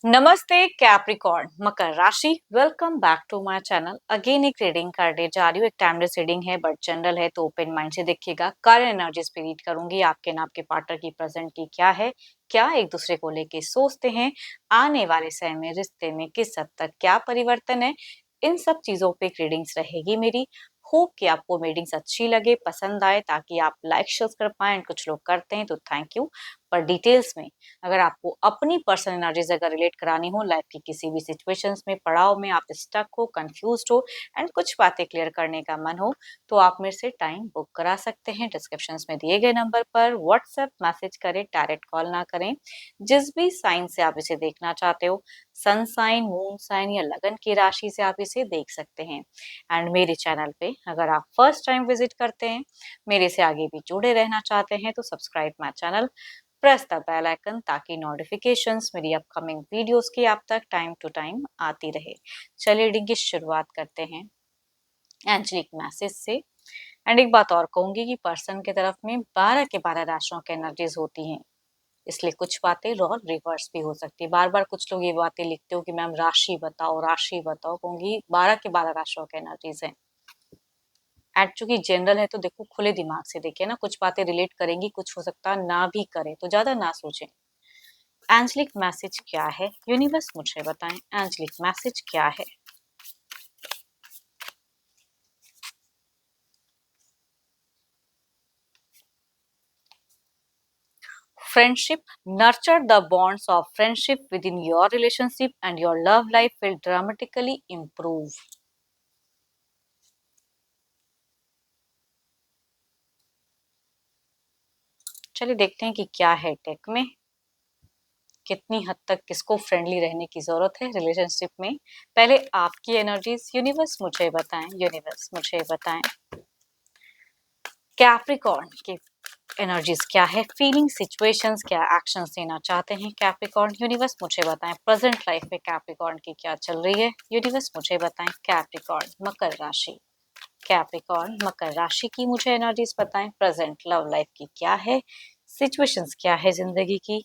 नमस्ते कैप्रिकॉर्न मकर राशि। Welcome back to my channel. Again एक रीडिंग करने जा रही हूँ। एक टाइमलेस रीडिंग है बट जनरल है, तो ओपन माइंड से देखिएगा। करंट एनर्जीज पे रीड करूंगी। आपके ना आपके पार्टनर की प्रेजेंट की क्या है, क्या एक दूसरे को लेके सोचते हैं, आने वाले समय में रिश्ते में किस हद तक क्या परिवर्तन है, इन सब चीजों पे रीडिंग्स रहेगी मेरी। होप कि आपको रीडिंग्स अच्छी लगे, पसंद आए, ताकि आप लाइक शेयर कर पाए। कुछ लोग करते हैं तो थैंक यू। पर डिटेल्स में अगर आपको अपनी पर्सनल एनर्जीज अगर रिलेट करानी हो, लाइफ की किसी भी सिचुएशंस में, पड़ाव में आप स्टक हो, कंफ्यूज्ड हो एंड कुछ बातें क्लियर करने का मन हो, तो आप मेरे से टाइम बुक करा सकते हैं। डिस्क्रिप्शंस में दिए गए नंबर पर व्हाट्सएप मैसेज करें, डायरेक्ट कॉल ना करें। जिस भी साइन से आप इसे देखना चाहते हो, सन साइन, मून साइन या लगन की राशि से आप इसे देख सकते हैं। एंड मेरे चैनल पे अगर आप फर्स्ट टाइम विजिट करते हैं, मेरे से आगे भी जुड़े रहना चाहते हैं, तो subscribe my channel, press the bell icon, ताकि नोटिफिकेशंस मेरी अपकमिंग वीडियोस की आप तक टाइम टू टाइम आती रहे। चलिए रीडिंग की शुरुआत करते हैं एंजेलिक मैसेज से। एंड एक बात और कहूंगी कि पर्सन की तरफ में 12 के 12 राशियों की एनर्जीज होती हैं, इसलिए कुछ बातें और रिवर्स भी हो सकती है। बार बार कुछ लोग ये बातें लिखते हो कि मैम राशि बताओ, कहूंगी 12 के 12 राशियों की एनर्जीज हैं। एंड चूंकि जनरल है तो देखो, खुले दिमाग से देखिए ना, कुछ बातें रिलेट करेंगी, कुछ हो सकता ना भी करे, तो ज्यादा ना सोचें। एंजेलिक मैसेज क्या है, यूनिवर्स मुझे बताएं, एंजेलिक मैसेज क्या है। Friendship, nurture the bonds of friendship with in your relationship and your love life will dramatically improve. चलिए देखते हैं कि क्या है टेक में, कितनी हद तक किसको फ्रेंडली रहने की जरूरत है रिलेशनशिप में। पहले आपकी एनर्जीज यूनिवर्स मुझे बताएं, यूनिवर्स मुझे बताएं कैप्रिकॉर्न की एनर्जीज क्या है, फीलिंग, सिचुएशंस, क्या एक्शंस लेना चाहते हैं कैप्रिकॉर्न। यूनिवर्स मुझे बताएं प्रेजेंट लाइफ में कैप्रिकॉर्न की क्या चल रही है। यूनिवर्स मुझे बताएं कैप्रिकॉर्न मकर राशि, कैप्रिकॉर्न मकर राशि की मुझे एनर्जीज बताएं। प्रेजेंट लव लाइफ की क्या है, सिचुएशंस क्या है जिंदगी की।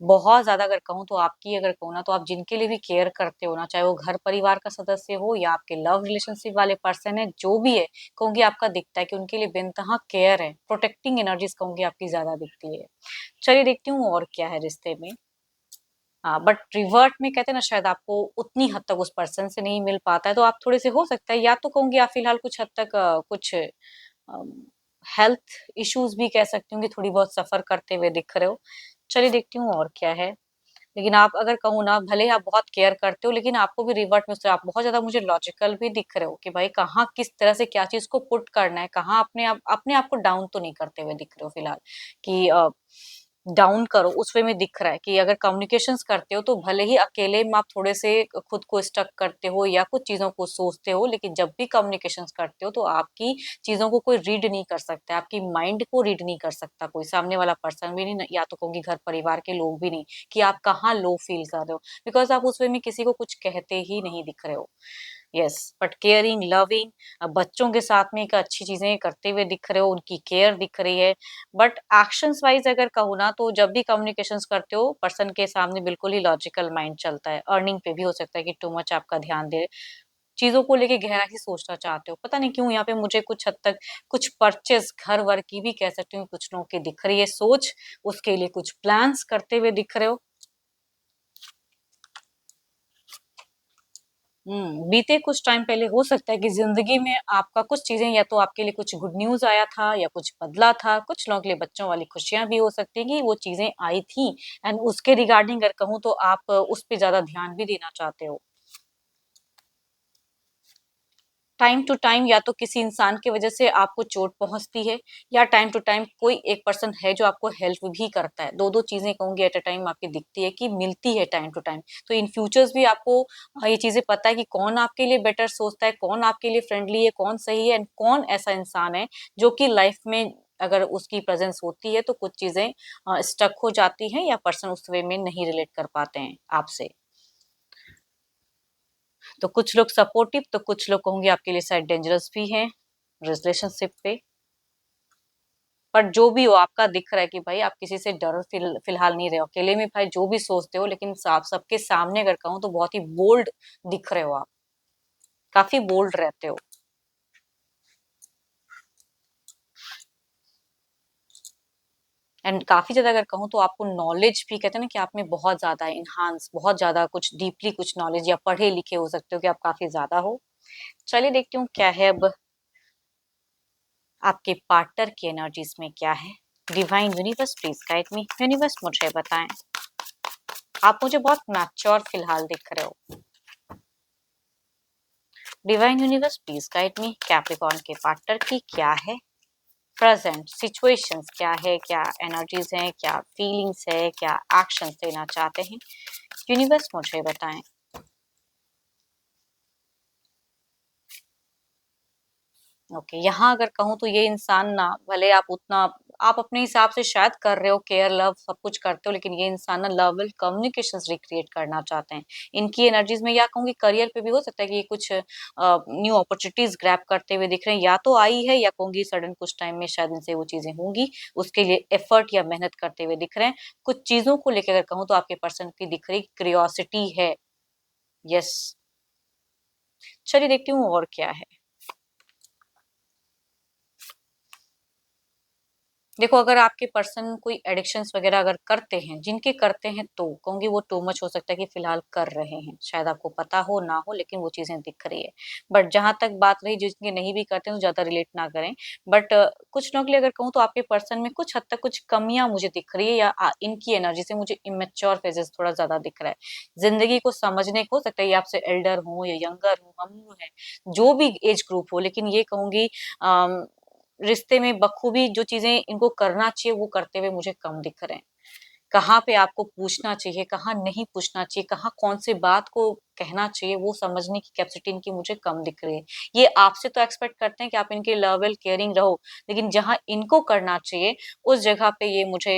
बहुत ज्यादा अगर कहूँ तो आपकी, अगर कहूँ ना तो आप जिनके लिए भी केयर करते हो ना, चाहे वो घर परिवार का सदस्य हो या आपके लव रिलेशनशिप वाले पर्सन है, जो भी है, कहूंगी आपका दिखता है कि उनके लिए बेनतहा केयर है, प्रोटेक्टिंग एनर्जीज कहूंगी आपकी ज्यादा दिखती है। चलिए देखती हूँ और क्या है रिश्ते में। हाँ, बट रिवर्ट में कहते हैं ना, शायद आपको उतनी हद तक उस पर्सन से नहीं मिल पाता है, तो आप थोड़े से हो सकता है, या तो कहूंगी आप फिलहाल कुछ हद तक कुछ हेल्थ इश्यूज भी कह सकती हूँ कि थोड़ी बहुत सफर करते हुए दिख रहे हो। चलिए देखती हूँ और क्या है। लेकिन आप अगर कहूँ ना, भले ही आप बहुत केयर करते हो, लेकिन आपको भी रिवर्ट में आप बहुत ज्यादा मुझे लॉजिकल भी दिख रहे हो कि भाई कहाँ किस तरह से क्या चीज को पुट करना है, कहाँ अपने आप को डाउन तो नहीं करते हुए दिख रहे हो फिलहाल कि डाउन करो उस वे में दिख रहा है कि अगर कम्युनिकेशंस करते हो तो भले ही अकेले में आप थोड़े से खुद को स्टक करते हो या कुछ चीजों को सोचते हो, लेकिन जब भी कम्युनिकेशंस करते हो तो आपकी चीजों को कोई रीड नहीं कर सकता, आपकी माइंड को रीड नहीं कर सकता कोई, सामने वाला पर्सन भी नहीं, या तो कहूंगी घर परिवार के लोग भी नहीं, कि आप कहाँ लो फील कर रहे हो, बिकॉज आप उस वे में किसी को कुछ कहते ही नहीं दिख रहे हो। यस, बट केयरिंग, लविंग, बच्चों के साथ में एक अच्छी चीजें करते हुए दिख रहे हो, उनकी केयर दिख रही है। बट एक्शंस वाइज अगर कहूँ ना, तो जब भी कम्युनिकेशंस करते हो पर्सन के सामने बिल्कुल ही लॉजिकल माइंड चलता है। अर्निंग पे भी हो सकता है कि टू मच आपका ध्यान दे, चीजों को लेके गहराई से सोचना चाहते हो, पता नहीं क्यों यहाँ पे मुझे कुछ हद तक कुछ परचेस, घर वर की भी कह सकती हूँ, कुछ लोगों की दिख रही है सोच, उसके लिए कुछ प्लान्स करते हुए दिख रहे हो। बीते कुछ टाइम पहले हो सकता है कि जिंदगी में आपका कुछ चीजें, या तो आपके लिए कुछ गुड न्यूज आया था या कुछ बदला था, कुछ लोगों के लिए बच्चों वाली खुशियां भी हो सकती है कि वो चीजें आई थी, एंड उसके रिगार्डिंग अगर कहूँ तो आप उस पे ज्यादा ध्यान भी देना चाहते हो। टाइम टू टाइम या तो किसी इंसान की वजह से आपको चोट पहुंचती है, या टाइम टू टाइम कोई एक पर्सन है जो आपको हेल्प भी करता है। दो दो चीजें कहूंगी एट अ टाइम आपकी दिखती है कि मिलती है टाइम टू टाइम। तो इन फ्यूचर्स भी आपको ये चीजें पता है कि कौन आपके लिए बेटर सोचता है, कौन आपके लिए फ्रेंडली है, कौन सही है, एंड कौन ऐसा इंसान है जो कि लाइफ में अगर उसकी प्रेजेंस होती है तो कुछ चीजें स्टक हो जाती हैं, या पर्सन उस वे में नहीं रिलेट कर पाते हैं आपसे। तो कुछ लोग सपोर्टिव, तो कुछ लोग कहूंगे आपके लिए शायद डेंजरस भी हैं रिलेशनशिप पे। पर जो भी हो आपका दिख रहा है कि भाई आप किसी से डर फिलहाल नहीं रहे हो, अकेले में भाई जो भी सोचते हो, लेकिन सबके सामने अगर कहूँ तो बहुत ही बोल्ड दिख रहे हो आप, काफी बोल्ड रहते हो। एंड काफी ज्यादा अगर कहूँ तो आपको नॉलेज भी, कहते हैं ना कि आप में बहुत ज्यादा इनहांस, बहुत ज्यादा कुछ डीपली कुछ नॉलेज, या पढ़े लिखे हो सकते हो कि आप काफी ज्यादा हो। चलिए देखती हूँ क्या है अब आपके पार्टनर की एनर्जीज में क्या है। Divine universe please guide me. Universe मुझे बताएं, आप मुझे बहुत मैच्योर फिलहाल दिख रहे हो। Divine universe please guide me, Capricorn के पार्टनर की क्या है प्रेजेंट सिचुएशंस, क्या है, क्या एनर्जीज हैं, क्या फीलिंग्स है, क्या एक्शंस लेना चाहते हैं। यूनिवर्स मुझे बताएं। ओके, यहाँ अगर कहूँ तो ये इंसान ना, भले आप उतना आप अपने हिसाब से शायद कर रहे हो, केयर लव सब कुछ करते हो, लेकिन ये इंसान ना लव एंड कम्युनिकेशन रिक्रिएट करना चाहते हैं। इनकी एनर्जीज में या कहूँगी करियर पे भी हो सकता है कि ये कुछ न्यू अपॉर्चुनिटीज ग्रैब करते हुए दिख रहे हैं, या तो आई है या कहूंगी सडन कुछ टाइम में शायद इनसे वो चीजें होंगी, उसके लिए एफर्ट या मेहनत करते हुए दिख रहे हैं। कुछ चीजों को लेकर अगर कहूँ तो आपके पर्सन की दिख रही क्यूरियोसिटी है। यस, चलिए देखती हूँ और क्या है। देखो, अगर आपके पर्सन कोई एडिक्शंस वगैरह अगर करते हैं, जिनके करते हैं, तो कहूंगी वो टू मच हो सकता है कि फिलहाल कर रहे हैं, शायद आपको पता हो ना हो, लेकिन वो चीजें दिख रही है। बट जहां तक बात रही जिनके नहीं भी करते हैं तो ज्यादा रिलेट ना करें। बट कुछ लोग के लिए अगर कहूँ तो आपके पर्सन में कुछ हद तक कुछ कमियां मुझे दिख रही है, या इनकी एनर्जी से मुझे इमेच्योर फेजेस थोड़ा ज्यादा दिख रहा है। जिंदगी को समझने को हो सकता है ये आपसे एल्डर हो या यंगर हो, हम है, जो भी एज ग्रुप हो, लेकिन ये कहूंगी रिश्ते में बखूबी जो चीजें इनको करना चाहिए वो करते हुए मुझे कम दिख रहे हैं। कहाँ पे आपको पूछना चाहिए, कहाँ नहीं पूछना चाहिए, कहाँ कौन सी बात को कहना चाहिए, वो समझने की कैपेसिटी इनकी मुझे कम दिख रही है। ये आपसे तो एक्सपेक्ट करते हैं कि आप इनके लवेल केयरिंग रहो, लेकिन जहां इनको करना चाहिए उस जगह पे ये मुझे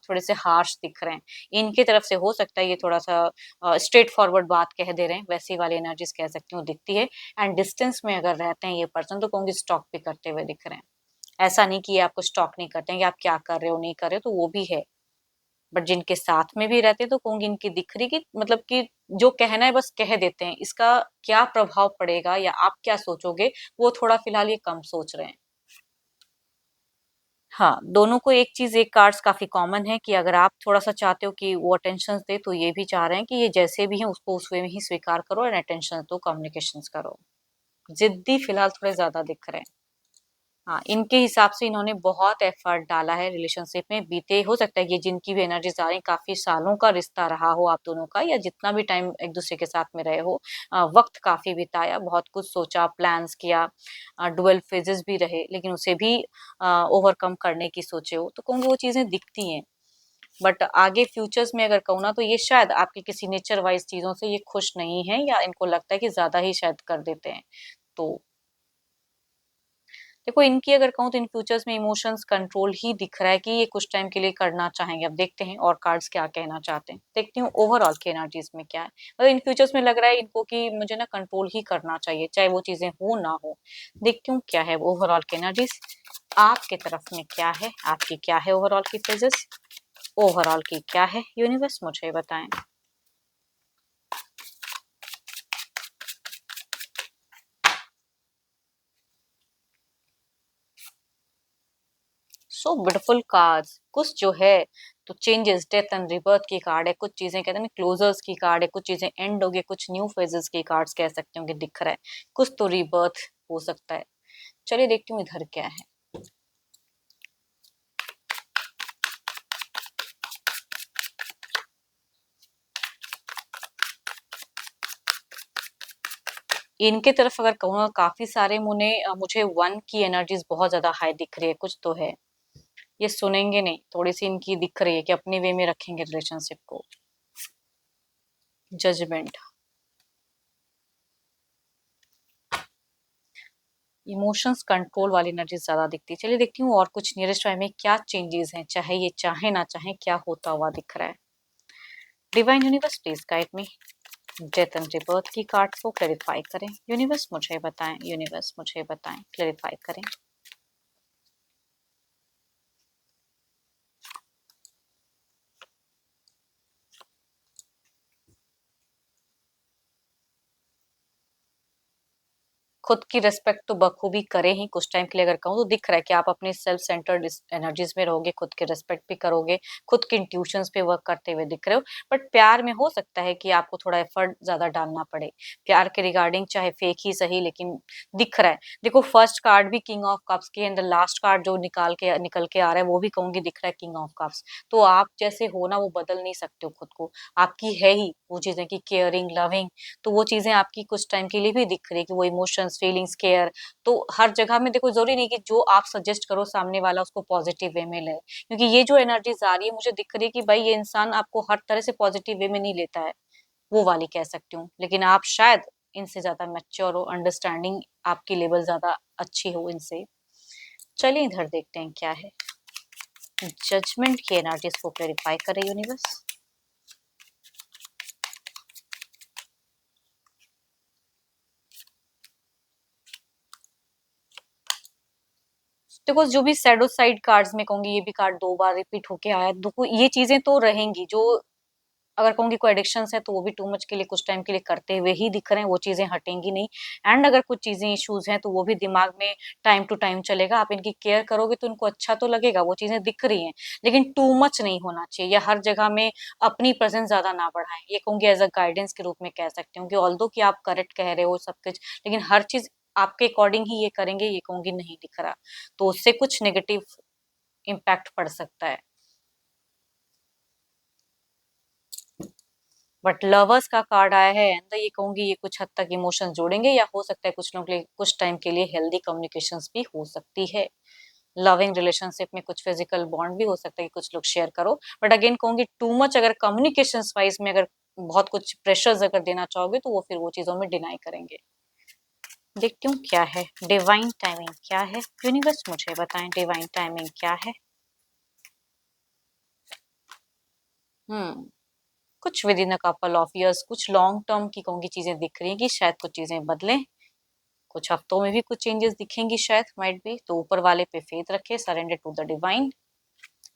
थोड़े से हार्श दिख रहे हैं। इनकी तरफ से हो सकता है ये थोड़ा सा स्ट्रेट फॉरवर्ड बात कह दे रहे हैं, वैसी वाली एनर्जीज कह सकती हूँ दिखती है। एंड डिस्टेंस में अगर रहते हैं ये पर्सन तो कहूंगी स्टॉक भी करते हुए दिख रहे हैं। ऐसा नहीं कि ये आपको स्टॉक नहीं करते हैं कि आप क्या कर रहे हो नहीं कर रहे हो, तो वो भी है। बट जिनके साथ में भी रहते हैं तो कहूंगी इनकी दिख रही कि मतलब कि जो कहना है बस कह देते हैं, इसका क्या प्रभाव पड़ेगा या आप क्या सोचोगे वो थोड़ा फिलहाल ये कम सोच रहे हैं। हाँ, दोनों को एक चीज, एक कार्ड्स काफी कॉमन है कि अगर आप थोड़ा सा चाहते हो कि वो अटेंशन दे, तो ये भी चाह रहे हैं कि ये जैसे भी है उसको उस वे में ही स्वीकार करो और अटेंशन दो, कम्युनिकेशन करो। जिद्दी फिलहाल थोड़े ज्यादा दिख रहे हैं। हाँ, इनके हिसाब से इन्होंने बहुत एफर्ट डाला है रिलेशनशिप में, बीते हो सकता है ये जिनकी भी एनर्जीज आ रही काफी सालों का रिश्ता रहा हो आप दोनों का, या जितना भी टाइम एक दूसरे के साथ में रहे हो, वक्त काफी बिताया, बहुत कुछ सोचा, प्लान्स किया, डुअल फेजेस भी रहे, लेकिन उसे भी ओवरकम करने की सोचे हो, तो कहूँगी वो चीजें दिखती हैं। बट आगे फ्यूचर्स में अगर कहूँ ना तो ये शायद आपके किसी नेचर वाइज चीजों से ये खुश नहीं है, या इनको लगता है कि ज्यादा ही शायद कर देते हैं। तो देखो, इनकी अगर कहूँ तो इन फ्यूचर्स में इमोशंस कंट्रोल ही दिख रहा है कि ये कुछ टाइम के लिए करना चाहेंगे। अब देखते हैं और कार्ड्स क्या कहना चाहते हैं, देखती हूँ ओवरऑल की एनर्जीज में क्या है। मतलब इन फ्यूचर्स में लग रहा है इनको कि मुझे ना कंट्रोल ही करना चाहिए, चाहे वो चीजें हो ना हो। देखती हूँ क्या है ओवरऑल की एनर्जीज आपके तरफ में क्या है, आपकी क्या है ओवरऑल की फेजेस, ओवरऑल की क्या है, यूनिवर्स मुझे बताएं। सो ब्यूटीफुल कार्ड्स कुछ जो है, तो चेंजेस, डेथ एंड रिबर्थ की कार्ड है, कुछ चीजें कहते हैं ना क्लोजर्स की कार्ड है, कुछ चीजें एंड हो गई, कुछ न्यू फेजेस की कार्ड्स कह सकते हो कि दिख रहा है, कुछ तो रिबर्थ हो सकता है। चलिए देखती हूँ इधर क्या है। इनके तरफ अगर कहूँ ना, काफी सारे मुझे वन की एनर्जीज बहुत ज्यादा हाई दिख रही है, कुछ तो है। ये सुनेंगे नहीं, थोड़ी सी इनकी दिख रही है कि अपने वे में रखेंगे रिलेशनशिप को। जजमेंट, इमोशंस कंट्रोल वाली एनर्जी ज्यादा दिखती है। चलिए देखती हूँ और कुछ नियरेस्ट बाय में क्या चेंजेस हैं, चाहे ये चाहे ना चाहे, क्या होता हुआ दिख रहा है। Divine universe please guide me, death and rebirth की कार्ड्स को क्लैरिफाई करें। यूनिवर्स मुझे बताएं, यूनिवर्स मुझे बताएं, क्लैरिफाई करें। खुद की रिस्पेक्ट तो बखूबी करें ही, कुछ टाइम के लिए अगर कहूँ तो दिख रहा है कि आप अपनी सेल्फ सेंटर्ड एनर्जीज में रहोगे, खुद की रिस्पेक्ट भी करोगे, खुद के इंट्यूशंस पे वर्क करते हुए दिख रहे हो। बट प्यार में हो सकता है कि आपको थोड़ा एफर्ट ज्यादा डालना पड़े प्यार के रिगार्डिंग, चाहे फेक ही सही, लेकिन दिख रहा है। देखो फर्स्ट कार्ड भी किंग ऑफ कप्स की एंड द लास्ट कार्ड जो निकल के आ रहा है वो भी कहूंगी दिख रहा है किंग ऑफ कप्स। तो आप जैसे हो ना वो बदल नहीं सकते हो खुद को, आपकी है ही वो चीजें की केयरिंग लविंग। तो वो चीजें आपकी कुछ टाइम के लिए भी दिख रही है कि वो इमोशंस फीलिंग्स केयर। तो हर जगह में देखो जरूरी नहीं कि जो आप सजेस्ट करो सामने वाला उसको पॉजिटिव वे में ले, क्योंकि ये जो एनर्जीज आ रही है मुझे दिख रही है कि भाई ये इंसान आपको हर तरह से पॉजिटिव वे में नहीं लेता है, वो वाली कह सकती हूँ। लेकिन आप शायद इनसे ज्यादा मैच्योर हो, अंडरस्टैंडिंग आपकी लेवल ज्यादा अच्छी हो इनसे। चलिए इधर देखते हैं क्या है। जजमेंट की एनर्जीज को क्लेरिफाई करे यूनिवर्स। देखो जो भी सैडो साइड कार्ड्स में कहूंगी, ये भी कार्ड 2 बार रिपीट होके आया। देखो ये चीजें तो रहेंगी जो, अगर कहूंगी कोई एडिक्शंस है तो वो भी टू मच के लिए कुछ टाइम के लिए करते हुए ही दिख रहे हैं, वो चीजें हटेंगी नहीं। एंड अगर कुछ चीजें इश्यूज हैं तो वो भी दिमाग में टाइम टू टाइम चलेगा, आप इनकी केयर करोगे तो इनको अच्छा तो लगेगा, वो चीजें दिख रही हैं। लेकिन टू मच नहीं होना चाहिए, या हर जगह में अपनी प्रेजेंस ज्यादा ना बढ़ाएं, ये कहूंगी एज अ गाइडेंस के रूप में कह सकती हूँ कि ऑल्दो कि आप करेक्ट कह रहे हो सब कुछ, लेकिन हर चीज आपके अकॉर्डिंग ही ये करेंगे, ये कहूंगी नहीं दिख रहा। तो उससे कुछ नेगेटिव इम्पैक्ट पड़ सकता है। बट लवर्स का कार्ड आया है एंड ये कहूंगी ये कुछ हद तक इमोशंस जोड़ेंगे, या हो सकता है कुछ लोगों के लिए कुछ टाइम के लिए हेल्दी कम्युनिकेशंस भी हो सकती है। लविंग रिलेशनशिप में कुछ फिजिकल बॉन्ड भी हो सकता है कि कुछ लोग शेयर करो। बट अगेन कहूंगी टू मच अगर कम्युनिकेशंस वाइज में अगर बहुत कुछ प्रेशर्स अगर देना चाहोगे तो वो फिर वो चीजों में डिनाई करेंगे। देखती हूँ क्या है डिवाइन टाइमिंग, क्या है यूनिवर्स मुझे बताएं डिवाइन टाइमिंग क्या है। हम्म कुछ with in a couple of years, कुछ लॉन्ग टर्म की कहूंगी चीजें दिख रही हैं कि शायद कुछ चीजें बदलें, कुछ हफ्तों में भी कुछ चेंजेस दिखेंगी शायद, माइट बी। तो ऊपर वाले पे फेथ रखे, surrender to the divine,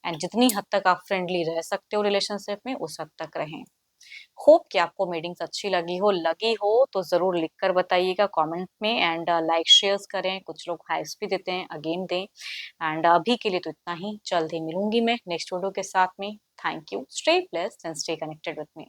and जितनी हद तक आप फ्रेंडली रह सकते हो रिलेशनशिप में उस हद तक रहें। होप कि आपको मीटिंग्स अच्छी लगी हो तो जरूर लिखकर बताइएगा कमेंट में, एंड लाइक शेयर्स करें, कुछ लोग हाइप्स भी देते हैं, अगेन दें। एंड अभी के लिए तो इतना ही, जल्द ही मिलूंगी मैं नेक्स्ट वीडियो के साथ में। Thank you, stay blessed and stay connected with me.